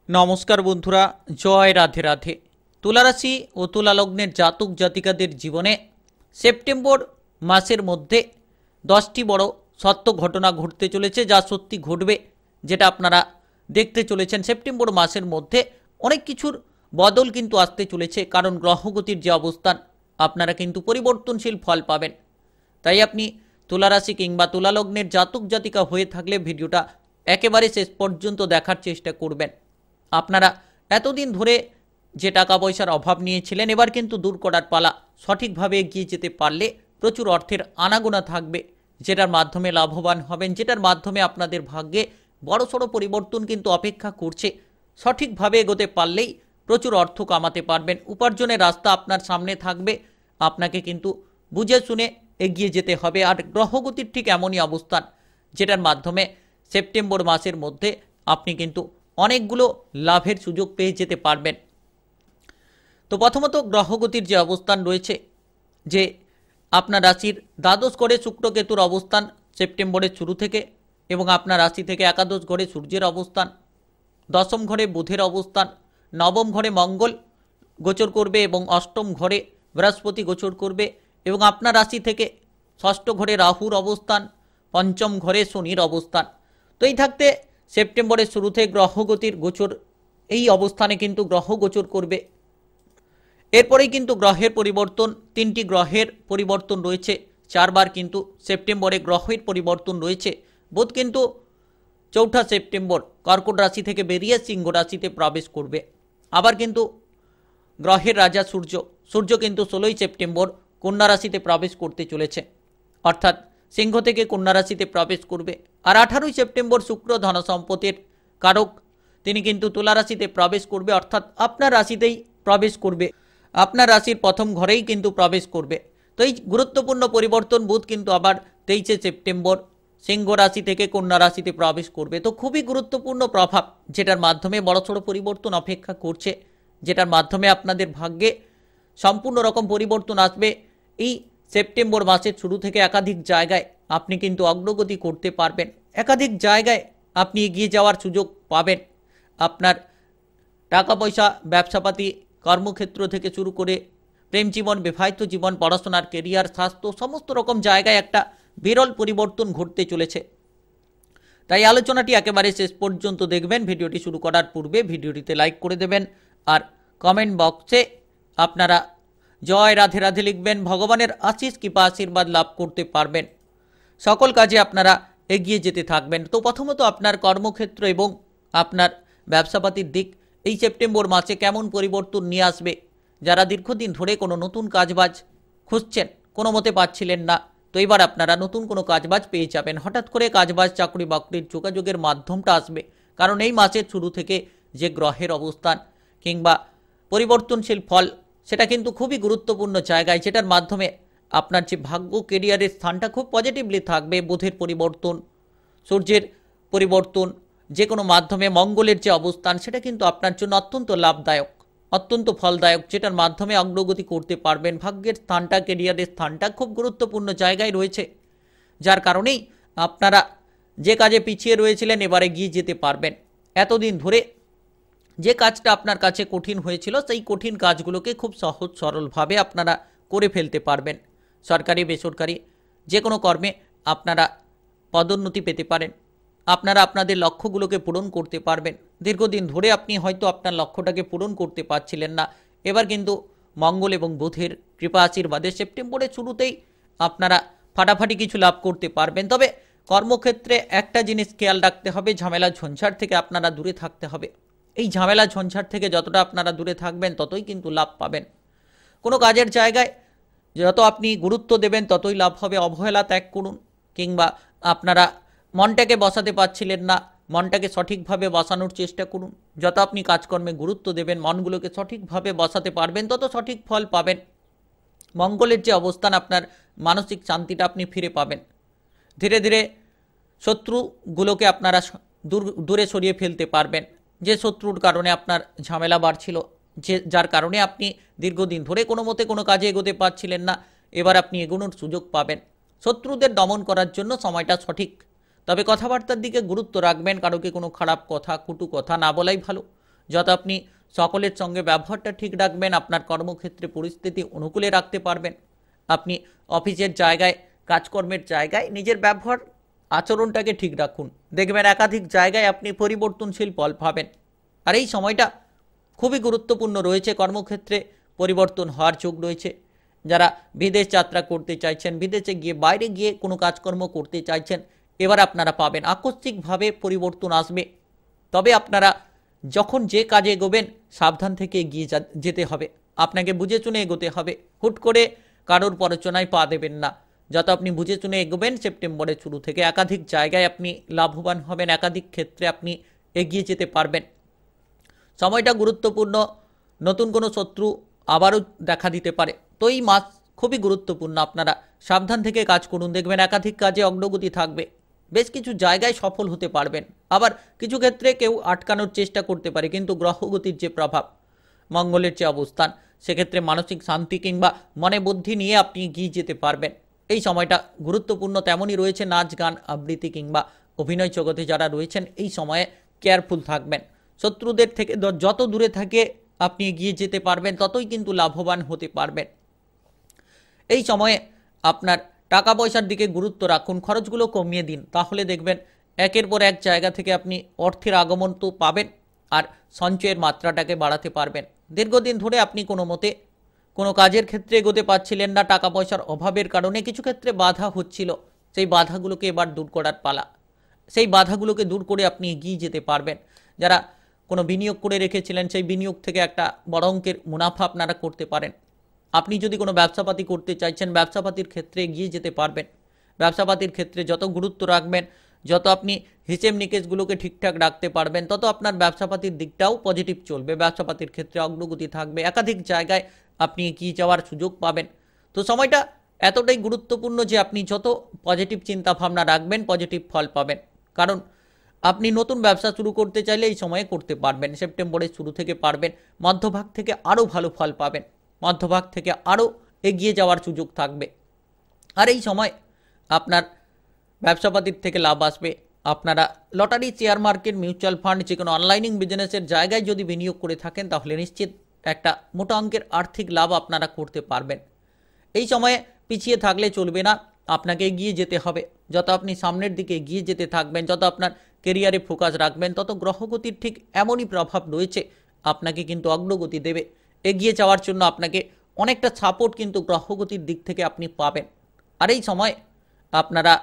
নমস্কার বন্ধুরা, জয় রাধে রাধে। তুলা রাশি ও তুলা লগ্নের জাতক জাতিকাদের জীবনে সেপ্টেম্বর মাসের মধ্যে 10টি বড় সত্য ঘটনা ঘটতে চলেছে, যা সত্যি ঘটবে, যেটা আপনারা দেখতে চলেছেন। সেপ্টেম্বর মাসের মধ্যে অনেক কিছুর বদল কিন্তু আসতে চলেছে, কারণ গ্রহগতির যে অবস্থান, আপনারা কিন্তু পরিবর্তনশীল ফল পাবেন। তাই আপনি তুলা রাশি কিংবা তুলা লগ্নের জাতক জাতিকা হয়ে থাকলে ভিডিওটা একেবারে শেষ পর্যন্ত দেখার চেষ্টা করবেন। আপনারা এতদিন ধরে যে টাকা পয়সার অভাব নিয়েছিলেন, এবার কিন্তু দূর করার পালা। সঠিকভাবে এগিয়ে যেতে পারলে প্রচুর অর্থের আনাগোনা থাকবে, যেটার মাধ্যমে লাভবান হবেন, যেটার মাধ্যমে আপনাদের ভাগ্যে বড়সড় পরিবর্তন কিন্তু অপেক্ষা করছে। সঠিকভাবে এগোতে পারলেই প্রচুর অর্থ কামাতে পারবেন। উপার্জনের রাস্তা আপনার সামনে থাকবে, আপনাকে কিন্তু বুঝে শুনে এগিয়ে যেতে হবে। আর গ্রহগতির ঠিক এমনই অবস্থান, যেটার মাধ্যমে সেপ্টেম্বর মাসের মধ্যে আপনি কিন্তু অনেকগুলো লাভের সুযোগ পেয়ে যেতে পারবেন। তো প্রথমত গ্রহগতির যে অবস্থান রয়েছে, যে আপনার রাশির দ্বাদশ ঘরে শুক্র কেতুর অবস্থান সেপ্টেম্বরের শুরু থেকে, এবং আপনার রাশি থেকে একাদশ ঘরে সূর্যের অবস্থান, দশম ঘরে বুধের অবস্থান, নবম ঘরে মঙ্গল গোচর করবে এবং অষ্টম ঘরে বৃহস্পতি গোচর করবে, এবং আপনার রাশি থেকে ষষ্ঠ ঘরে রাহুর অবস্থান, পঞ্চম ঘরে শনির অবস্থান। তো এই থাকতে সেপ্টেম্বরের শুরুতে গ্রহগতির গোচর, এই অবস্থানে কিন্তু গ্রহ গোচর করবে। এরপরেই কিন্তু গ্রহের পরিবর্তন, 3টি গ্রহের পরিবর্তন রয়েছে, 4বার কিন্তু সেপ্টেম্বরে গ্রহের পরিবর্তন রয়েছে। বুধ কিন্তু 4ঠা সেপ্টেম্বর কর্কট রাশি থেকে বেরিয়ে সিংহ রাশিতে প্রবেশ করবে। আবার কিন্তু গ্রহের রাজা সূর্য কিন্তু 16ই সেপ্টেম্বর কন্যা রাশিতে প্রবেশ করতে চলেছে, অর্থাৎ সিংহ থেকে কন্যা রাশিতে প্রবেশ করবে। আর 18ই সেপ্টেম্বর শুক্র ধনসম্পদের কারক, তিনি কিন্তু তুলা রাশিতে প্রবেশ করবে, অর্থাৎ আপনার রাশিতেই প্রবেশ করবে, আপনার রাশির প্রথম ঘরেই কিন্তু প্রবেশ করবে। তো এই গুরুত্বপূর্ণ পরিবর্তন, বুধ কিন্তু আবার 23শে সেপ্টেম্বর সিংহ রাশি থেকে কন্যা রাশিতে প্রবেশ করবে। তো খুবই গুরুত্বপূর্ণ প্রভাব, যেটার মাধ্যমে বড়সড় পরিবর্তন অপেক্ষা করছে, যেটার মাধ্যমে আপনাদের ভাগ্যে সম্পূর্ণ রকম পরিবর্তন আসবে। এই সেপ্টেম্বর মাসের শুরু থেকে একাধিক জায়গায় আপনি কিন্তু অগ্রগতি করতে পারবেন, একাধিক জায়গায় আপনি এগিয়ে যাওয়ার সুযোগ পাবেন। আপনার টাকা পয়সা, ব্যবসাপাতি, কর্মক্ষেত্র থেকে শুরু করে প্রেম জীবন, বিবাহিত জীবন, পড়াশোনার কেরিয়ার, স্বাস্থ্য, সমস্ত রকম জায়গায় একটা বিরল পরিবর্তন ঘটতে চলেছে। তাই আলোচনাটি একেবারে শেষ পর্যন্ত দেখবেন। ভিডিওটি শুরু করার পূর্বে ভিডিওটিতে লাইক করে দেবেন, আর কমেন্ট বক্সে আপনারা জয় রাধে রাধে লিখবেন। ভগবানের আশিস কৃপা আশীর্বাদ লাভ করতে পারবেন, সকল কাজে আপনারা এগিয়ে যেতে থাকবেন। তো প্রথমত আপনার কর্মক্ষেত্র এবং আপনার ব্যবসাপাতির দিক এই সেপ্টেম্বর মাসে কেমন পরিবর্তন নিয়ে আসবে। যারা দীর্ঘদিন ধরে কোনো নতুন কাজবাজ খুঁজছেন, কোনো মতে পাচ্ছিলেন না, তো এবার আপনারা নতুন কোনো কাজবাজ পেয়ে যাবেন। হঠাৎ করে কাজবাজ, চাকরি বাকরির যোগাযোগের মাধ্যমটা আসবে, কারণ এই মাসের শুরু থেকে যে গ্রহের অবস্থান কিংবা পরিবর্তনশীল ফল, সেটা কিন্তু খুবই গুরুত্বপূর্ণ জায়গায়, যেটার মাধ্যমে আপনার যে ভাগ্য, কেরিয়ারের স্থানটা খুব পজিটিভলি থাকবে। বুধের পরিবর্তন, সূর্যের পরিবর্তন, যে কোনো মাধ্যমে মঙ্গলের যে অবস্থান, সেটা কিন্তু আপনার জন্য অত্যন্ত লাভদায়ক, অত্যন্ত ফলদায়ক, যেটার মাধ্যমে অগ্রগতি করতে পারবেন। ভাগ্যের স্থানটা, কেরিয়ারের স্থানটা খুব গুরুত্বপূর্ণ জায়গায় রয়েছে, যার কারণেই আপনারা যে কাজে পিছিয়ে রয়েছিলেন এবারে গিয়ে যেতে পারবেন। এতদিন ধরে যে কাজটা আপনার কাছে কঠিন হয়েছিল, সেই কঠিন কাজগুলোকে খুব সহজ সরলভাবে আপনারা করে ফেলতে পারবেন। সরকারি বেসরকারি যে কোনো কর্মে আপনারা পদোন্নতি পেতে পারেন, আপনারা আপনাদের লক্ষ্যগুলোকে পূরণ করতে পারবেন। দীর্ঘদিন ধরে আপনি হয়তো আপনার লক্ষ্যটাকে পূরণ করতে পারছিলেন না, এবার কিন্তু মঙ্গল এবং বুধের কৃপা আশীর্বাদে সেপ্টেম্বরের শুরুতেই আপনারা ফাটাফাটি কিছু লাভ করতে পারবেন। তবে কর্মক্ষেত্রে একটা জিনিস খেয়াল রাখতে হবে, ঝামেলা ঝঞ্ঝাট থেকে আপনারা দূরে থাকতে হবে। এই ঝামেলা ঝঞ্ঝাট থেকে যতটা আপনারা দূরে থাকবেন, ততই কিন্তু লাভ পাবেন। কোনো কাজের জায়গায় যত আপনি গুরুত্ব দেবেন, ততই লাভ হবে। অবহেলা ত্যাগ করুন, কিংবা আপনারা মনটাকে বসাতে পারছিলেন না, মনটাকে সঠিকভাবে বসানোর চেষ্টা করুন। যত আপনি কাজকর্মে গুরুত্ব দেবেন, মনগুলোকে সঠিকভাবে বসাতে পারবেন, তত সঠিক ফল পাবেন। মঙ্গলের যে অবস্থান, আপনার মানসিক শান্তিটা আপনি ফিরে পাবেন। ধীরে ধীরে শত্রুগুলোকে আপনারা দূরে সরিয়ে ফেলতে পারবেন। যে শত্রুর কারণে আপনার ঝামেলা বাড়ছিল, যার কারণে আপনি দীর্ঘদিন ধরে কোনো মতে কোনো কাজে এগোতে পারছিলেন না, এবার আপনি এগোনোর সুযোগ পাবেন। শত্রুদের দমন করার জন্য সময়টা সঠিক, তবে কথাবার্তার দিকে গুরুত্ব রাখবেন। কারোকে কোনো খারাপ কথা, কটু কথা না বলাই ভালো। যত আপনি সকলের সঙ্গে ব্যবহারটা ঠিক রাখবেন, আপনার কর্মক্ষেত্রে পরিস্থিতি অনুকূলে রাখতে পারবেন। আপনি অফিসের জায়গায়, কাজকর্মের জায়গায় নিজের ব্যবহার আচরণটাকে ঠিক রাখুন, দেখবেন একাধিক জায়গায় আপনি পরিবর্তনশীল ফল পাবেন। আর এই সময়টা খুবই গুরুত্বপূর্ণ রয়েছে, কর্মক্ষেত্রে পরিবর্তন হওয়ার যোগ রয়েছে। যারা বিদেশ যাত্রা করতে চাইছেন, বিদেশে গিয়ে বাইরে গিয়ে কোনো কাজকর্ম করতে চাইছেন, এবার আপনারা পাবেন। আকস্মিকভাবে পরিবর্তন আসবে, তবে আপনারা যখন যে কাজে এগোবেন সাবধান থেকে এগিয়ে যেতে হবে, আপনাকে বুঝে চুনে এগোতে হবে। হুট করে কারোর প্ররোচনায় পা দেবেন না। যত আপনি বুঝে চুনে এগোবেন, সেপ্টেম্বরের শুরু থেকে একাধিক জায়গায় আপনি লাভবান হবেন, একাধিক ক্ষেত্রে আপনি এগিয়ে যেতে পারবেন। সময়টা গুরুত্বপূর্ণ, নতুন কোনো শত্রু আবারও দেখা দিতে পারে, তো এই মাস খুবই গুরুত্বপূর্ণ। আপনারা সাবধান থেকে কাজ করুন, দেখবেন একাধিক কাজে অগ্রগতি থাকবে, বেশ কিছু জায়গায় সফল হতে পারবেন। আবার কিছু ক্ষেত্রে কেউ আটকানোর চেষ্টা করতে পারে, কিন্তু গ্রহগতির যে প্রভাব, মঙ্গলের যে অবস্থান, সেক্ষেত্রে মানসিক শান্তি কিংবা মনে বুদ্ধি নিয়ে আপনি এগিয়ে যেতে পারবেন। এই সময়টা গুরুত্বপূর্ণ তেমনই রয়েছে। নাচ গান, আবৃত্তি কিংবা অভিনয় জগতে যারা রয়েছেন, এই সময়ে কেয়ারফুল থাকবেন। শত্রুদের থেকে যত দূরে থাকে আপনি এগিয়ে যেতে পারবেন, ততই কিন্তু লাভবান হতে পারবেন। এই সময়ে আপনার টাকা পয়সার দিকে গুরুত্ব রাখুন, খরচগুলো কমিয়ে দিন, তাহলে দেখবেন একের পর এক জায়গা থেকে আপনি অর্থের আগমন তো পাবেন, আর সঞ্চয়ের মাত্রাটাকে বাড়াতে পারবেন। দীর্ঘদিন ধরে আপনি কোনো মতে কোনো কাজের ক্ষেত্রে এগোতে পারছিলেন না, টাকা পয়সার অভাবের কারণে কিছু ক্ষেত্রে বাধা হচ্ছিল, সেই বাধাগুলোকে এবার দূর করার পালা। সেই বাধাগুলোকে দূর করে আপনি এগিয়ে যেতে পারবেন। যারা কোনো বিনিয়োগ করে রেখেছিলেন, সেই বিনিয়োগ থেকে একটা বড় অঙ্কের মুনাফা আপনারা করতে পারেন। আপনি যদি কোনো ব্যবসাপাতি করতে চাইছেন, ব্যবসাপাতির ক্ষেত্রে এগিয়ে যেতে পারবেন। ব্যবসাপাতির ক্ষেত্রে যত গুরুত্ব রাখবেন, যত আপনি হিসেব নিকেশগুলোকে ঠিকঠাক রাখতে পারবেন, তত আপনার ব্যবসাপাতির দিকটাও পজিটিভ চলবে, ব্যবসাপাতির ক্ষেত্রে অগ্রগতি থাকবে, একাধিক জায়গায় আপনি এগিয়ে যাওয়ার সুযোগ পাবেন। তো সময়টা এতটাই গুরুত্বপূর্ণ যে আপনি যত পজিটিভ চিন্তা ভাবনা রাখবেন, পজিটিভ ফল পাবেন। কারণ আপনি নতুন ব্যবসা শুরু করতে চাইলে এই সময়ে করতে পারবেন, সেপ্টেম্বরের শুরু থেকে পারবেন। মধ্যভাগ থেকে আরও ভালো ফল পাবেন, মধ্যভাগ থেকে আরও এগিয়ে যাওয়ার সুযোগ থাকবে। আর এই সময় আপনার ব্যবসাপাতির থেকে লাভ আসবে। আপনারা lottery, share market, mutual fund, যে কোনো অনলাইনিং বিজনেসের জায়গায় যদি বিনিয়োগ করে থাকেন, তাহলে নিশ্চিত একটা মোটা অঙ্কের আর্থিক লাভ আপনারা করতে পারবেন। এই সময়ে পিছিয়ে থাকলে চলবে না, আপনাকে এগিয়ে যেতে হবে। যত আপনি সামনের দিকে এগিয়ে যেতে থাকবেন, যত আপনার কেরিয়ারে ফোকাস রাখবেন, তত গ্রহগতির ঠিক এমনই প্রভাব রয়েছে, আপনাকে কিন্তু অগ্রগতি দেবে। এগিয়ে যাওয়ার জন্য আপনাকে অনেকটা সাপোর্ট কিন্তু গ্রহগতির দিক থেকে আপনি পাবেন। আর এই সময় আপনারা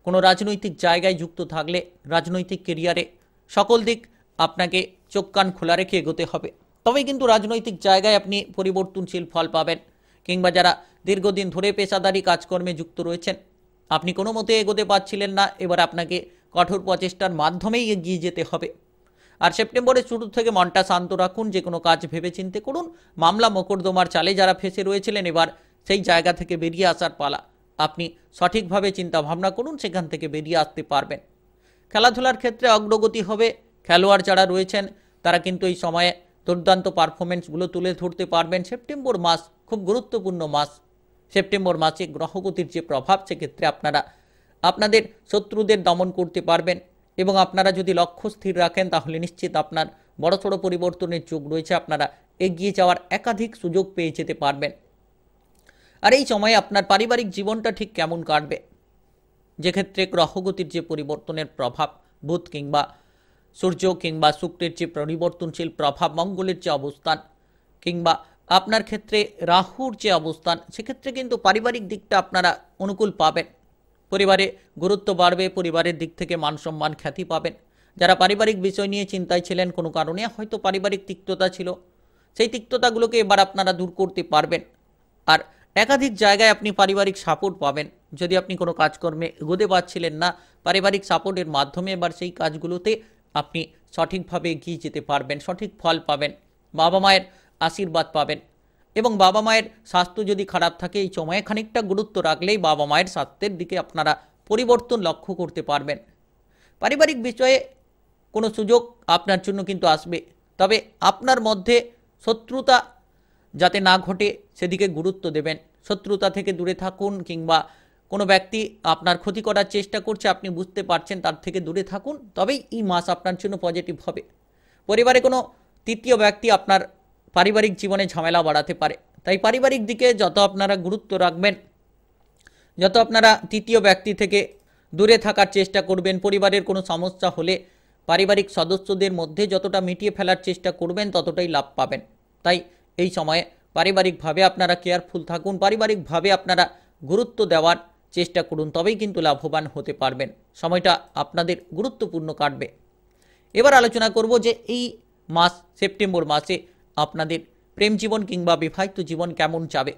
কোনো রাজনৈতিক জায়গায় যুক্ত থাকলে, রাজনৈতিক কেরিয়ারে সকল দিক আপনাকে চোখ কান খোলা রেখে এগোতে হবে, তবেই কিন্তু রাজনৈতিক জায়গায় আপনি পরিবর্তনশীল ফল পাবেন। কিংবা যারা দীর্ঘদিন ধরে পেশাদারি কাজকর্মে যুক্ত রয়েছেন, আপনি কোনো মতে এগোতে পারছিলেন না, এবার আপনাকে কঠোর প্রচেষ্টার মাধ্যমেই এগিয়ে যেতে হবে। আর সেপ্টেম্বরের শুরু থেকে মনটা শান্ত রাখুন, যে কোনো কাজ ভেবেচিন্তে করুন। মামলা মোকদ্দমার চালে যারা ফেঁসে রয়েছিলেন, এবার সেই জায়গা থেকে বেরিয়ে আসার পালা। আপনি সঠিকভাবে চিন্তা ভাবনা করুন, সেখান থেকে বেরিয়ে আসতে পারবেন। খেলাধুলার ক্ষেত্রে অগ্রগতি হবে। খেলোয়াড় যারা রয়েছেন, তারা কিন্তু এই সময়ে দুর্দান্ত পারফরমেন্সগুলো তুলে ধরতে পারবেন। সেপ্টেম্বর মাস খুব গুরুত্বপূর্ণ মাস। সেপ্টেম্বর মাসে গ্রহগতির যে প্রভাব, সেক্ষেত্রে আপনারা আপনাদের শত্রুদের দমন করতে পারবেন, এবং আপনারা যদি লক্ষ্য স্থির রাখেন, তাহলে নিশ্চিত আপনার বড়সড় পরিবর্তনের যোগ রয়েছে। আপনারা এগিয়ে যাওয়ার একাধিক সুযোগ পেয়ে যেতে পারবেন। আর এই সময়ে আপনার পারিবারিক জীবনটা ঠিক কেমন কাটবে, যে ক্ষেত্রে গ্রহগতির যে পরিবর্তনের প্রভাব, বুধ কিংবা সূর্য কিংবা শুক্রের যে পরিবর্তনশীল প্রভাব, মঙ্গলের যে অবস্থান, কিংবা আপনার ক্ষেত্রে রাহুর যে অবস্থান, সেক্ষেত্রে কিন্তু পারিবারিক দিকটা আপনারা অনুকূল পাবেন। পরিবারে গুরুত্ব বাড়বে, পরিবারের দিক থেকে মান সম্মান, খ্যাতি পাবেন। যারা পারিবারিক বিষয় নিয়ে চিন্তায় ছিলেন, কোনো কারণে হয়তো পারিবারিক তিক্ততা ছিল, সেই তিক্ততাগুলোকে এবার আপনারা দূর করতে পারবেন। আর একাধিক জায়গায় আপনি পারিবারিক সাপোর্ট পাবেন। যদি আপনি কোনো কাজকর্মে এগোতে পারছিলেন না, পারিবারিক সাপোর্টের মাধ্যমে এবার সেই কাজগুলোতে আপনি সঠিকভাবে এগিয়ে যেতে পারবেন, সঠিক ফল পাবেন, বাবা মায়ের আশীর্বাদ পাবেন। এবং বাবা মায়ের স্বাস্থ্য যদি খারাপ থাকে, এই সময়ে খানিকটা গুরুত্ব রাখলেই বাবা মায়ের স্বাস্থ্যের দিকে আপনারা পরিবর্তন লক্ষ্য করতে পারবেন। পারিবারিক বিষয়ে কোনো সুযোগ আপনার জন্য কিন্তু আসবে, তবে আপনার মধ্যে শত্রুতা যাতে না ঘটে সেদিকে গুরুত্ব দেবেন। শত্রুতা থেকে দূরে থাকুন, কিংবা কোনো ব্যক্তি আপনার ক্ষতি করার চেষ্টা করছে, আপনি বুঝতে পারছেন, তার থেকে দূরে থাকুন, তবেই এই মাস আপনার জন্য পজিটিভ হবে। পরিবারে কোনো তৃতীয় ব্যক্তি আপনার পারিবারিক জীবনে ঝামেলা বাড়াতে পারে। তাই পারিবারিক দিকে যত আপনারা গুরুত্ব রাখবেন, যত আপনারা তৃতীয় ব্যক্তি থেকে দূরে থাকার চেষ্টা করবেন, পরিবারের কোনো সমস্যা হলে পারিবারিক সদস্যদের মধ্যে যতটা মিটিয়ে ফেলার চেষ্টা করবেন ততটাই লাভ পাবেন। তাই এই সময়ে পারিবারিকভাবে আপনারা কেয়ারফুল থাকুন, পারিবারিকভাবে আপনারা গুরুত্ব দেওয়ার চেষ্টা করুন, তবেই কিন্তু লাভবান হতে পারবেন। সময়টা আপনাদের গুরুত্বপূর্ণ কাটবে। এবার আলোচনা করব যে এই মাস সেপ্টেম্বর মাসে আপনাদের প্রেম জীবন কিংবা বিবাহিত জীবন কেমন যাবে।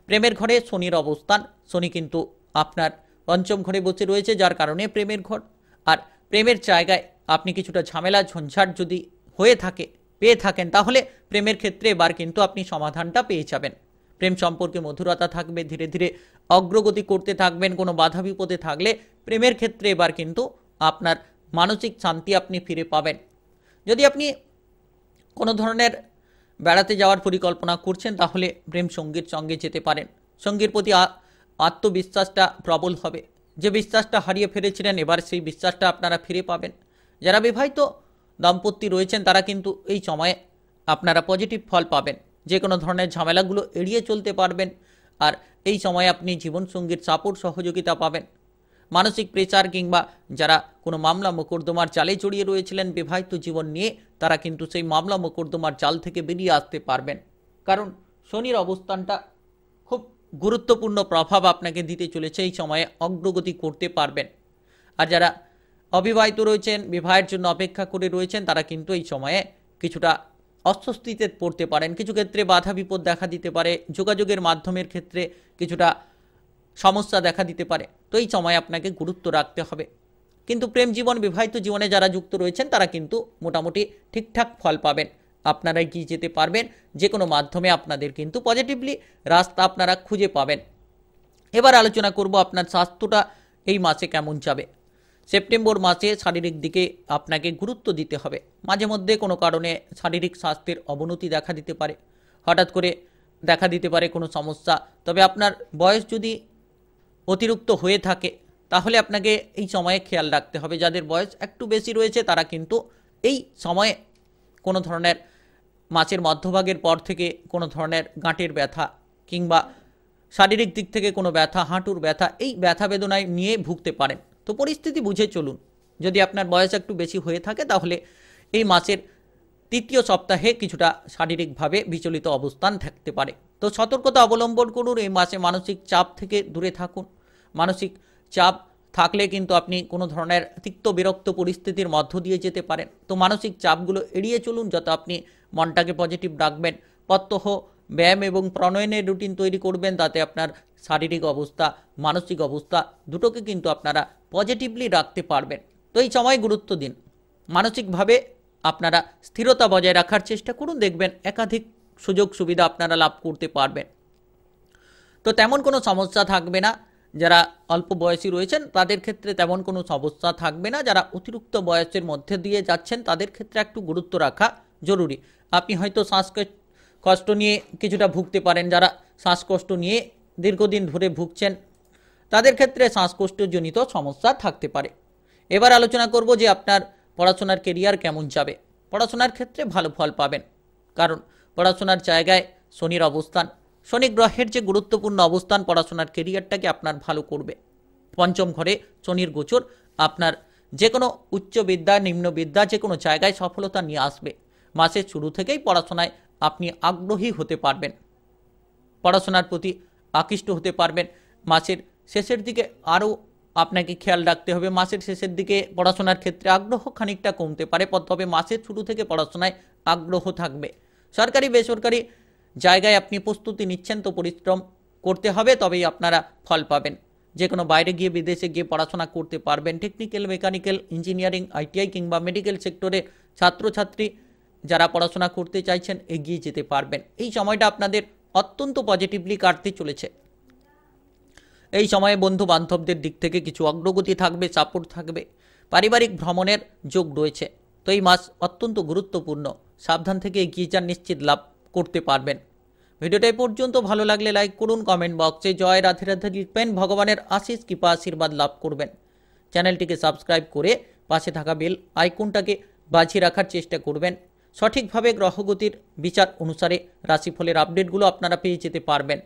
প্রেমের ঘরে শনির অবস্থান, শনি কিন্তু আপনার পঞ্চম ঘরে বসে রয়েছে, যার কারণে প্রেমের ঘর আর প্রেমের জায়গায় আপনি কিছুটা ঝামেলা ঝঞ্ঝাট যদি পেয়ে থাকেন তাহলে প্রেমের ক্ষেত্রে এবার কিন্তু আপনি সমাধানটা পেয়ে যাবেন। প্রেম সম্পর্কে মধুরতা থাকবে, ধীরে ধীরে অগ্রগতি করতে থাকবেন। কোনো বাধা বিপদে থাকলে প্রেমের ক্ষেত্রে এবার কিন্তু আপনার মানসিক শান্তি আপনি ফিরে পাবেন। যদি আপনি কোনো ধরনের বেড়াতে যাওয়ার পরিকল্পনা করছেন তাহলে প্রেম সঙ্গীর সঙ্গে যেতে পারেন। সঙ্গীর প্রতি আত্মবিশ্বাসটা প্রবল হবে। যে বিশ্বাসটা হারিয়ে ফেলেছিলেন এবার সেই বিশ্বাসটা আপনারা ফিরে পাবেন। যারা বিবাহিত দম্পতি রয়েছেন তারা কিন্তু এই সময়ে আপনারা পজিটিভ ফল পাবেন, যে কোনো ধরনের ঝামেলাগুলো এড়িয়ে চলতে পারবেন। আর এই সময়ে আপনি জীবনসঙ্গীর সাপোর্ট সহযোগিতা পাবেন। মানসিক প্রেসার কিংবা যারা কোনো মামলা মোকদ্দমার জালে জড়িয়ে রয়েছিলেন বিবাহিত জীবন নিয়ে, তারা কিন্তু সেই মামলা মোকদ্দমার জাল থেকে বেরিয়ে আসতে পারবেন, কারণ শনির অবস্থানটা খুব গুরুত্বপূর্ণ প্রভাব আপনাকে দিতে চলেছে। এই সময়ে অগ্রগতি করতে পারবেন। আর যারা অবিবাহিত রয়েছেন, বিবাহের জন্য অপেক্ষা করে রয়েছেন, তারা কিন্তু এই সময়ে কিছুটা অস্বস্তিতে পড়তে পারেন। কিছু ক্ষেত্রে বাধা বিপদ দেখা দিতে পারে, যোগাযোগের মাধ্যমের ক্ষেত্রে কিছুটা সমস্যা দেখা দিতে পারে। তো এই সময় আপনাকে গুরুত্ব রাখতে হবে। কিন্তু প্রেম জীবন, বিবাহিত জীবনে যারা যুক্ত রয়েছেন তারা কিন্তু মোটামুটি ঠিকঠাক ফল পাবেন। আপনারা এগিয়ে যেতে পারবেন, যে কোনো মাধ্যমে আপনাদের কিন্তু পজিটিভলি রাস্তা আপনারা খুঁজে পাবেন। এবার আলোচনা করব আপনার স্বাস্থ্যটা এই মাসে কেমন যাবে। সেপ্টেম্বর মাসে শারীরিক দিকে আপনাকে গুরুত্ব দিতে হবে। মাঝে মধ্যে কোনো কারণে শারীরিক স্বাস্থ্যের অবনতি দেখা দিতে পারে, হঠাৎ করে দেখা দিতে পারে কোনো সমস্যা। তবে আপনার বয়স যদি অতিরিক্ত হয়ে থাকে তাহলে আপনাকে এই সময়ে খেয়াল রাখতে হবে। যাদের বয়স একটু বেশি রয়েছে তারা কিন্তু এই সময়ে কোনো ধরনের মাসের মধ্যভাগের পর থেকে কোনো ধরনের গাঁটের ব্যথা কিংবা শারীরিক দিক থেকে কোনো ব্যথা, হাঁটুর ব্যথা, এই ব্যথা বেদনায় নিয়ে ভুগতে পারেন। তো পরিস্থিতি বুঝে চলুন। যদি আপনার বয়স একটু বেশি হয়ে থাকে তাহলে এই মাসের তৃতীয় সপ্তাহে কিছুটা শারীরিকভাবে বিচলিত অবস্থান থাকতে পারে। তো সতর্কতা অবলম্বন করুন। এই মাসে মানসিক চাপ থেকে দূরে থাকুন। মানসিক চাপ থাকলে কিন্তু আপনি কোনো ধরনের তিক্ত বিরক্ত পরিস্থিতির মধ্য দিয়ে যেতে পারেন। তো মানসিক চাপগুলো এড়িয়ে চলুন, যত আপনি মনটাকে পজিটিভ রাখবেন। প্রত্যহ ব্যায়াম এবং প্রণয়নের রুটিন তৈরি করবেন, তাতে আপনার শারীরিক অবস্থা, মানসিক অবস্থা দুটোকে কিন্তু আপনারা পজিটিভলি রাখতে পারবেন। তো এই সময় গুরুত্ব দিন। মানসিকভাবে আপনারা স্থিরতা বজায় রাখার চেষ্টা করুন, দেখবেন একাধিক সুযোগ সুবিধা আপনারা লাভ করতে পারবেন। তো তেমন কোনো সমস্যা থাকবে না। যারা অল্প বয়সী রয়েছেন তাদের ক্ষেত্রে তেমন কোনো সমস্যা থাকবে না। যারা অতিরিক্ত বয়সের মধ্যে দিয়ে যাচ্ছেন তাদের ক্ষেত্রে একটু গুরুত্ব রাখা জরুরি। আপনি হয়তো শ্বাসকষ্ট নিয়ে কিছুটা ভুগতে পারেন। যারা শ্বাসকষ্ট নিয়ে দীর্ঘদিন ধরে ভুগছেন তাদের ক্ষেত্রে শ্বাসকষ্টজনিত সমস্যা থাকতে পারে। এবার আলোচনা করব যে আপনার পড়াশোনার কেরিয়ার কেমন যাবে। পড়াশোনার ক্ষেত্রে ভালো ফল পাবেন, কারণ পড়াশোনার জায়গায় শনির অবস্থান, শনি গ্রহের যে গুরুত্বপূর্ণ অবস্থান পড়াশোনার কেরিয়ারটাকে আপনার ভালো করবে। পঞ্চম ঘরে শনির গোচর আপনার যে কোনো উচ্চ বিদ্যা, নিম্ন বিদ্যা, যে কোনো জায়গায় সফলতা নিয়ে আসবে। মাসের শুরু থেকেই পড়াশোনায় আপনি আগ্রহী হতে পারবেন, পড়াশোনার প্রতি আকৃষ্ট হতে পারবেন। মাসের শেষের দিকে আরও আপনাকে খেয়াল রাখতে হবে। মাসের শেষের দিকে পড়াশোনার ক্ষেত্রে আগ্রহ খানিকটা কমতে পারে, তবে মাসের শুরু থেকে পড়াশোনায় আগ্রহ থাকবে। সরকারি বেসরকারি জায়গায় আপনি প্রস্তুতি নিচ্ছেন, তো পরিশ্রম করতে হবে, তবেই আপনারা ফল পাবেন। যে কোনো বাইরে গিয়ে, বিদেশে গিয়ে পড়াশোনা করতে পারবেন। টেকনিক্যাল, মেকানিক্যাল, ইঞ্জিনিয়ারিং, আইটিআই কিংবা মেডিকেল সেক্টরে ছাত্রছাত্রী যারা পড়াশোনা করতে চাইছেন এগিয়ে যেতে পারবেন। এই সময়টা আপনাদের অত্যন্ত পজিটিভলি কাটতে চলেছে। এই সময়ে বন্ধু বান্ধবদের দিক থেকে কিছু অগ্রগতি থাকবে, সাপোর্ট থাকবে। পারিবারিক ভ্রমণের যোগ রয়েছে। তো এই মাস অত্যন্ত গুরুত্বপূর্ণ। সাবধান থেকে এগিয়ে যান, নিশ্চিত লাভ করতে পারবেন। ভিডিওটা এই পর্যন্ত ভালো লাগলে লাইক করুন, কমেন্ট বক্সে জয় রাধে রাধে লিখবেন, ভগবানের আশিস কৃপা আশীর্বাদ লাভ করবেন। চ্যানেলটিকে সাবস্ক্রাইব করে পাশে থাকা বেল আইকনটাকে বাজিয়ে রাখার চেষ্টা করবেন, সঠিকভাবে গ্রহগতির বিচার অনুসারে রাশিফলের আপডেটগুলো আপনারা পেয়ে যেতে পারবেন।